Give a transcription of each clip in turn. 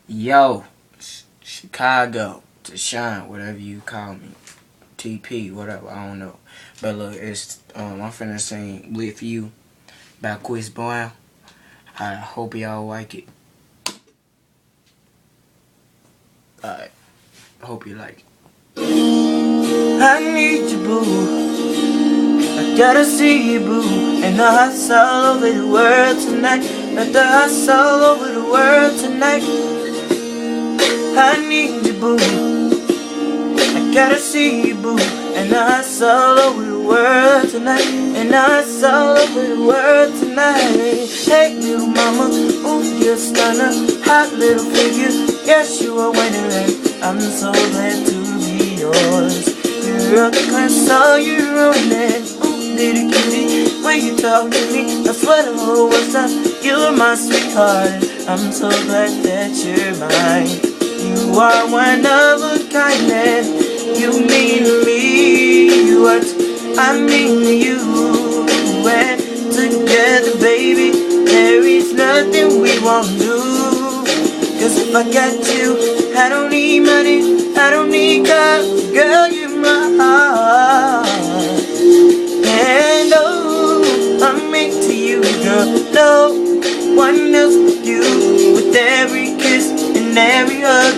Yo, Chicago to shine, whatever you call me, TP, whatever, I don't know. But look, it's I'm finna sing "With You" by Chris Brown. I hope y'all like it. Alright, hope you like it. I need you, boo. I gotta see you, boo. And the hustle all over the world tonight. Let the hustle all over the world tonight. I need you, boo. I gotta see you, boo. And the hustle all over the world tonight. And the hustle all over the world tonight. Hey, little mama, ooh, you're a stunner. Hot little figure, yes, you are winning. I'm so glad to be yours. You're the class, all you're running. Ooh, little cutie, when you talk to me, I swear the whole world's up. You're my sweetheart, and I'm so glad that you're mine. You are one of a kind, and you mean to me what I mean to you. And together, baby, there is nothing we won't do. Cause if I got you, I don't need money, I don't need cars. Girl, you're my heart. And oh, I'm into you, girl. No one else but you. With every kiss and every hug,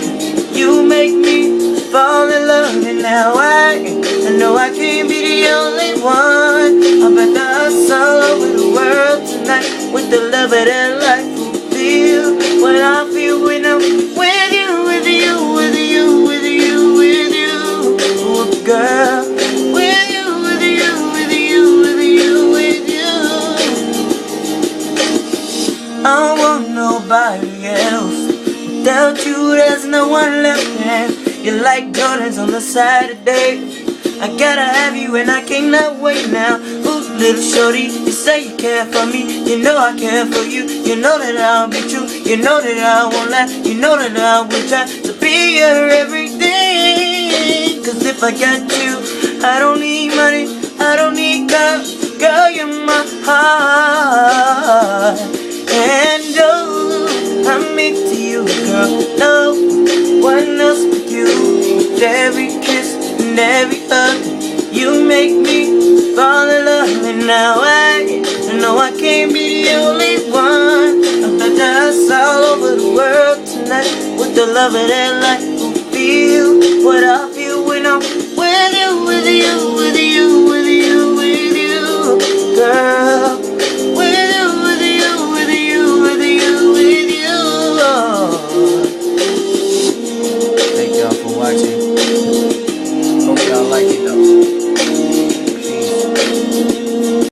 you make me fall in love. And now I know I can't be the only one. I'm about to hustle all over the world tonight with the love of that life will feel what I feel when I'm with you, with you, with you, with you, with you. Oh, girl, with you, with you, with you, with you, with you. I don't want nobody else. Without you, there's no one left. And you're like Jordans on the Saturday. I gotta have you and I cannot wait now. Ooh, little shorty, you say you care for me. You know I care for you. You know that I'll be true. You know that I won't lie. You know that I will try to be your everything. Cause if I got you, I don't need money, I don't need cars. Girl, you're my heart. And oh, I'm into you, girl. No one else but you. With every kiss and every hug, you make me fall in love. And now I know I can't be the only one. I'm about to hustle all over the world tonight with the love of that life will feel what I feel when I'm with you, with you, with you, with you, with you, girl.